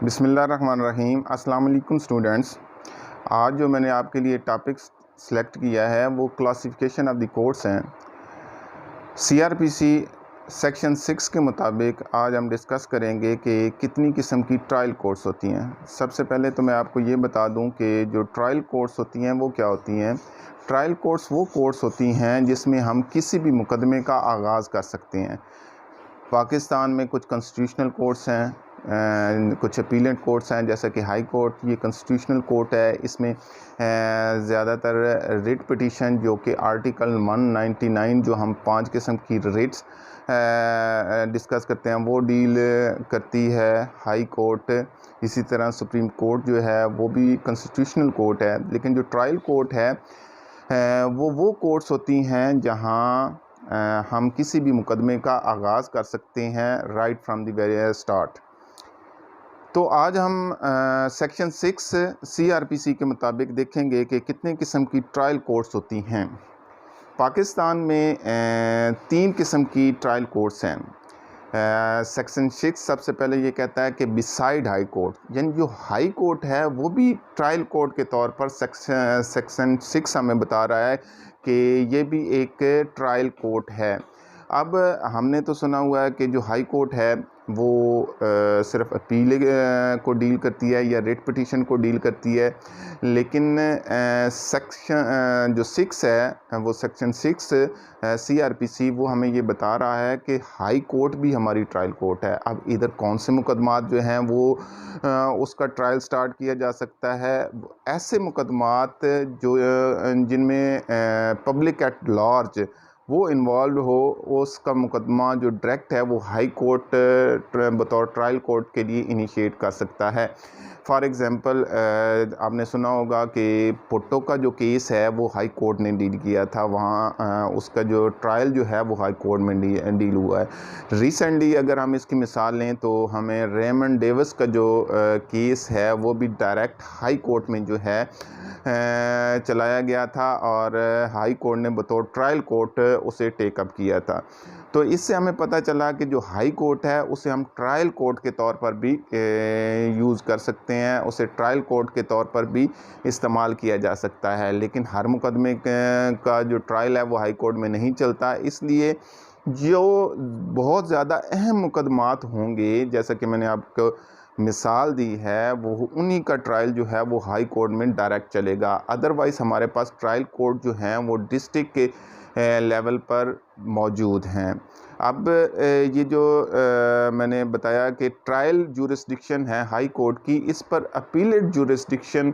बिस्मिल्लाहिर्रहमानिर्रहीम। अस्सलाम वालेकुम स्टूडेंट्स। आज जो मैंने आपके लिए टॉपिक सेलेक्ट किया है वो क्लासिफिकेशन ऑफ द कोर्ट्स हैं। सीआरपीसी सेक्शन 6 के मुताबिक आज हम डिस्कस करेंगे कि कितनी किस्म की ट्रायल कोर्ट्स होती हैं। सबसे पहले तो मैं आपको ये बता दूं कि जो ट्रायल कोर्ट्स होती हैं वो क्या होती हैं। ट्रायल कोर्ट्स वो कोर्ट्स होती हैं जिसमें हम किसी भी मुकदमे का आगाज़ कर सकते हैं। पाकिस्तान में कुछ कॉन्स्टिट्यूशनल कोर्ट्स हैं, कुछ अपीलेट कोर्ट्स हैं, जैसा कि हाई कोर्ट, ये कॉन्स्टिट्यूशनल कोर्ट है। इसमें ज़्यादातर रिट पिटीशन जो कि आर्टिकल 199 जो हम 5 किस्म की रिट्स डिस्कस करते हैं वो डील करती है हाई कोर्ट। इसी तरह सुप्रीम कोर्ट जो है वो भी कॉन्स्टिट्यूशनल कोर्ट है। लेकिन जो ट्रायल कोर्ट है वो कोर्ट्स होती हैं जहां हम किसी भी मुकदमे का आगाज़ कर सकते हैं right from the very start. तो आज हम सेक्शन 6 सीआरपीसी के मुताबिक देखेंगे कि कितने किस्म की ट्रायल कोर्ट्स होती हैं। पाकिस्तान में 3 किस्म की ट्रायल कोर्ट्स हैं। सेक्शन 6 सबसे पहले ये कहता है कि बिसाइड हाई कोर्ट, यानी जो हाई कोर्ट है वो भी ट्रायल कोर्ट के तौर पर सेक्शन 6 हमें बता रहा है कि ये भी एक ट्रायल कोर्ट है। अब हमने तो सुना हुआ है कि जो हाई कोर्ट है वो सिर्फ अपील को डील करती है या रिट पिटीशन को डील करती है। लेकिन सेक्शन जो 6 है वो सेक्शन 6 सीआरपीसी वो हमें ये बता रहा है कि हाई कोर्ट भी हमारी ट्रायल कोर्ट है। अब इधर कौन से मुकदमात जो हैं वो उसका ट्रायल स्टार्ट किया जा सकता है। ऐसे मुकदमात जो जिनमें पब्लिक एट लार्ज वो इन्वॉल्व हो, उसका मुकदमा जो डायरेक्ट है वो हाई कोर्ट बतौर ट्रायल कोर्ट के लिए इनिशिएट कर सकता है। फॉर एग्ज़ाम्पल आपने सुना होगा कि भुट्टो का जो केस है वो हाई कोर्ट ने डील किया था। वहाँ उसका जो ट्रायल जो है वो हाई कोर्ट में डील हुआ है। रिसेंटली अगर हम इसकी मिसाल लें तो हमें रेमंड डेविस का जो केस है वो भी डायरेक्ट हाई कोर्ट में जो है चलाया गया था और हाई कोर्ट ने बतौर ट्रायल कोर्ट उसे टेकअप किया था। तो इससे हमें पता चला कि जो हाई कोर्ट है उसे हम ट्रायल कोर्ट के तौर पर भी यूज़ कर सकते हैं, उसे ट्रायल कोर्ट के तौर पर भी इस्तेमाल किया जा सकता है। लेकिन हर मुकदमे का जो ट्रायल है वो हाई कोर्ट में नहीं चलता, इसलिए जो बहुत ज़्यादा अहम मुकदमात होंगे, जैसा कि मैंने आपको मिसाल दी है, वो उन्हीं का ट्रायल जो है वो हाई कोर्ट में डायरेक्ट चलेगा। अदरवाइज़ हमारे पास ट्रायल कोर्ट जो हैं वो डिस्ट्रिक्ट के लेवल पर मौजूद हैं। अब ये जो मैंने बताया कि ट्रायल जुरिस्डिक्शन है हाई कोर्ट की, इस पर अपीलेट जुरिस्डिक्शन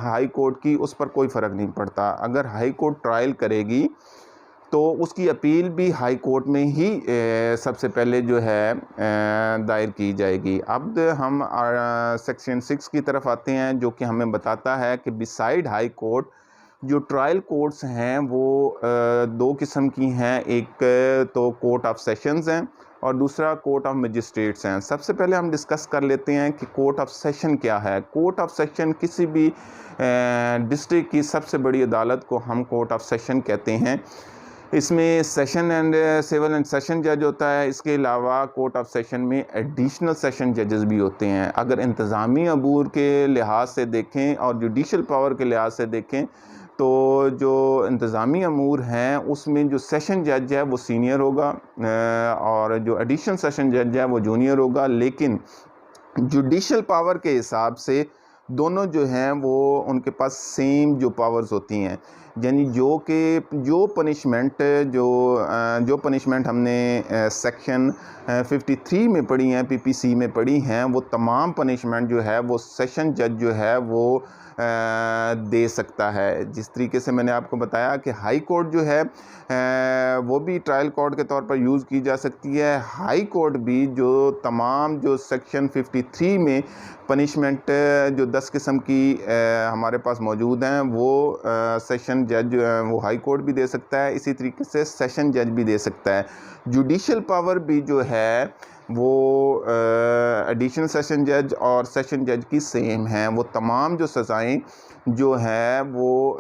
हाई कोर्ट की, उस पर कोई फ़र्क नहीं पड़ता। अगर हाई कोर्ट ट्रायल करेगी तो उसकी अपील भी हाई कोर्ट में ही सबसे पहले जो है दायर की जाएगी। अब हम सेक्शन 6 की तरफ आते हैं जो कि हमें बताता है कि बिसाइड हाई कोर्ट जो ट्रायल कोर्ट्स हैं वो 2 किस्म की हैं। एक तो कोर्ट ऑफ सेशंस हैं और दूसरा कोर्ट ऑफ मजिस्ट्रेट्स हैं। सबसे पहले हम डिस्कस कर लेते हैं कि कोर्ट ऑफ सेशन क्या है। कोर्ट ऑफ सेशन किसी भी डिस्ट्रिक्ट की सबसे बड़ी अदालत को हम कोर्ट ऑफ सेशन कहते हैं। इसमें session and civil and session जज होता है। इसके अलावा कोर्ट ऑफ सेशन में एडिशनल सेशन जजेस भी होते हैं। अगर इंतज़ामी अबूर के लिहाज से देखें और जुडिशल पावर के लिहाज से देखें तो जो इंतज़ामी अमूर हैं उसमें जो सेशन जज है वो सीनियर होगा और जो एडिशनल सेशन जज है वो जूनियर होगा। लेकिन जुडिशल पावर के हिसाब से दोनों जो हैं वो उनके पास सेम जो पावर्स होती हैं, यानी जो पनिशमेंट हमने सेक्शन 53 में पढ़ी हैं, पीपीसी में पढ़ी हैं, वो तमाम पनिशमेंट जो है वो सेशन जज जो है वो दे सकता है। जिस तरीके से मैंने आपको बताया कि हाई कोर्ट जो है वो भी ट्रायल कोर्ट के तौर पर यूज़ की जा सकती है। हाई कोर्ट भी जो तमाम जो सेक्शन 53 में पनिशमेंट जो 10 किस्म की हमारे पास मौजूद हैं वो सेशन जज वो हाई कोर्ट भी दे सकता है, इसी तरीके से सेशन जज भी दे सकता है। जुडिशल पावर भी जो है वो एडिशनल सेशन जज और सेशन जज की सेम हैं। वो तमाम जो सज़ाएं जो है वो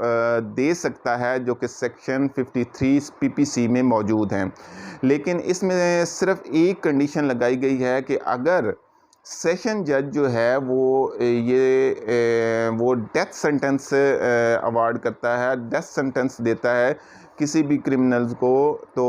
दे सकता है जो कि सेक्शन 53 पीपीसी में मौजूद हैं। लेकिन इसमें सिर्फ एक कंडीशन लगाई गई है कि अगर सेशन जज जो है वो डेथ सेंटेंस अवार्ड करता है, डेथ सेंटेंस देता है किसी भी क्रिमिनल्स को, तो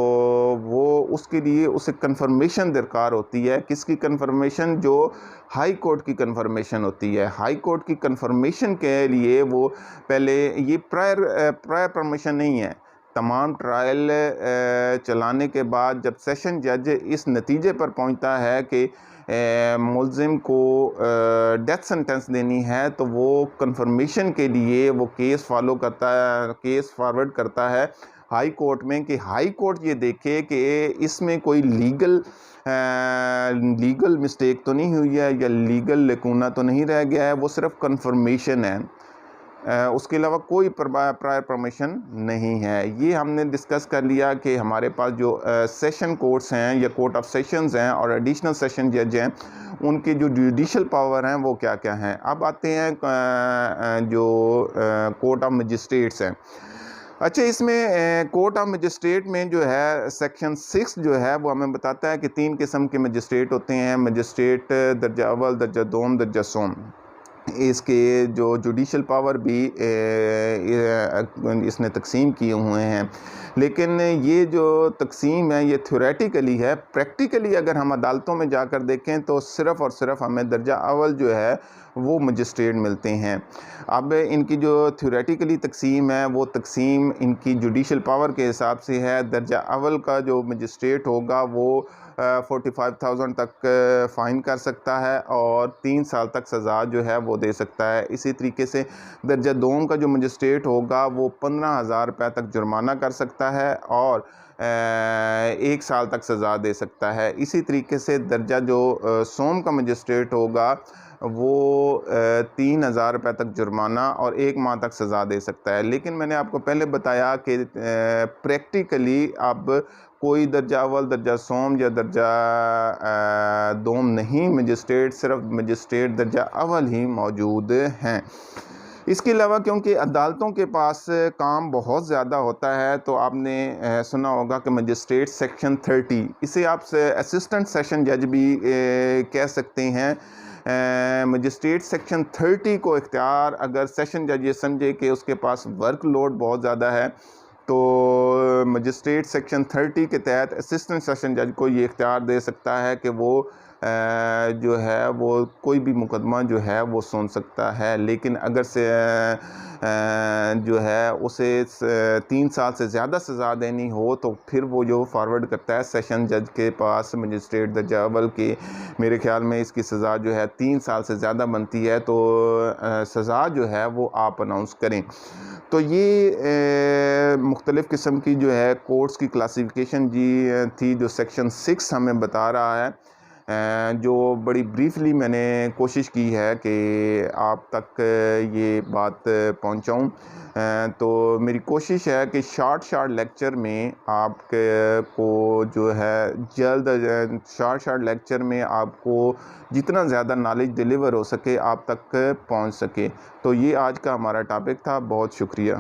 वो उसके लिए उसे कंफर्मेशन दरकार होती है। किसकी कंफर्मेशन? जो हाई कोर्ट की कंफर्मेशन होती है। हाई कोर्ट की कंफर्मेशन के लिए वो पहले, ये प्रायर परमिशन नहीं है। तमाम ट्रायल चलाने के बाद जब सेशन जज इस नतीजे पर पहुंचता है कि मुल्ज़िम को डेथ सेंटेंस देनी है, तो वो कंफर्मेशन के लिए वो केस केस फॉरवर्ड करता है हाई कोर्ट में, कि हाई कोर्ट ये देखे कि इसमें कोई लीगल मिस्टेक तो नहीं हुई है या लीगल लेकुना तो नहीं रह गया है, वो सिर्फ कंफर्मेशन है, उसके अलावा कोई प्रायर परमिशन नहीं है। ये हमने डिस्कस कर लिया कि हमारे पास जो सेशन कोर्ट्स हैं या कोर्ट ऑफ सेशंस हैं और एडिशनल सेशन जज हैं, उनके जो जुडिशल पावर हैं वो क्या क्या हैं। अब आते हैं जो कोर्ट ऑफ मजिस्ट्रेट्स हैं। अच्छा, इसमें कोर्ट ऑफ मजिस्ट्रेट में जो है सेक्शन 6 जो है वो हमें बताता है कि 3 किस्म के मजिस्ट्रेट होते हैं। मजिस्ट्रेट दर्जा अव्वल, दर्जा दोम, दर्जा सोम। इसके जो जुडिशल पावर भी इसने तकसीम किए हुए हैं, लेकिन ये जो तकसीम है ये थ्योरेटिकली है। प्रैक्टिकली अगर हम अदालतों में जाकर देखें तो सिर्फ़ और सिर्फ हमें दर्जा अव्वल जो है वो मजिस्ट्रेट मिलते हैं। अब इनकी जो थ्योरेटिकली तकसीम है वो तकसीम इनकी जुडिशल पावर के हिसाब से है। दर्जा अव्वल का जो मजिस्ट्रेट होगा वो 45,000 तक फ़ाइन कर सकता है और 3 साल तक सज़ा जो है वो दे सकता है। इसी तरीके से दर्जा दोम का जो मजिस्ट्रेट होगा वो 15,000 रुपये तक जुर्माना कर सकता है और 1 साल तक सज़ा दे सकता है। इसी तरीके से दर्जा जो सोम का मजिस्ट्रेट होगा वो 3,000 रुपये तक जुर्माना और 1 माह तक सज़ा दे सकता है। लेकिन मैंने आपको पहले बताया कि प्रैक्टिकली अब कोई दर्जा अव्वल, दर्जा सोम या दर्जा दोम नहीं, मजिस्ट्रेट सिर्फ मजिस्ट्रेट दर्जा अव्वल ही मौजूद हैं। इसके अलावा क्योंकि अदालतों के पास काम बहुत ज़्यादा होता है, तो आपने सुना होगा कि मजिस्ट्रेट सेक्शन 30, इसे आप असिस्टेंट सेशन जज भी कह सकते हैं। मजिस्ट्रेट सेक्शन 30 को इख्तियार अगर सेशन जज ये समझे कि उसके पास वर्क लोड बहुत ज़्यादा है, तो मजिस्ट्रेट सेक्शन 30 के तहत असिस्टेंट सेशन जज को ये इख्तियार दे सकता है कि वो जो है वो कोई भी मुकदमा जो है वो सुन सकता है। लेकिन अगर से जो है उसे 3 साल से ज़्यादा सज़ा देनी हो तो फिर वो जो फॉरवर्ड करता है सेशन जज के पास मजिस्ट्रेट दर्जा अव्वल के। मेरे ख्याल में इसकी सज़ा जो है 3 साल से ज़्यादा बनती है, तो सज़ा जो है वो आप अनाउंस करें। तो ये मुख्तलिफ़ किस्म की जो है कोर्ट्स की क्लासिफिकेशन थी जो सेक्शन 6 हमें बता रहा है, जो बड़ी ब्रीफली मैंने कोशिश की है कि आप तक ये बात पहुंचाऊं। तो मेरी कोशिश है कि शॉर्ट लेक्चर में को जो है जल्द शॉर्ट लेक्चर में आपको जितना ज़्यादा नॉलेज डिलीवर हो सके आप तक पहुंच सके। तो ये आज का हमारा टॉपिक था। बहुत शुक्रिया।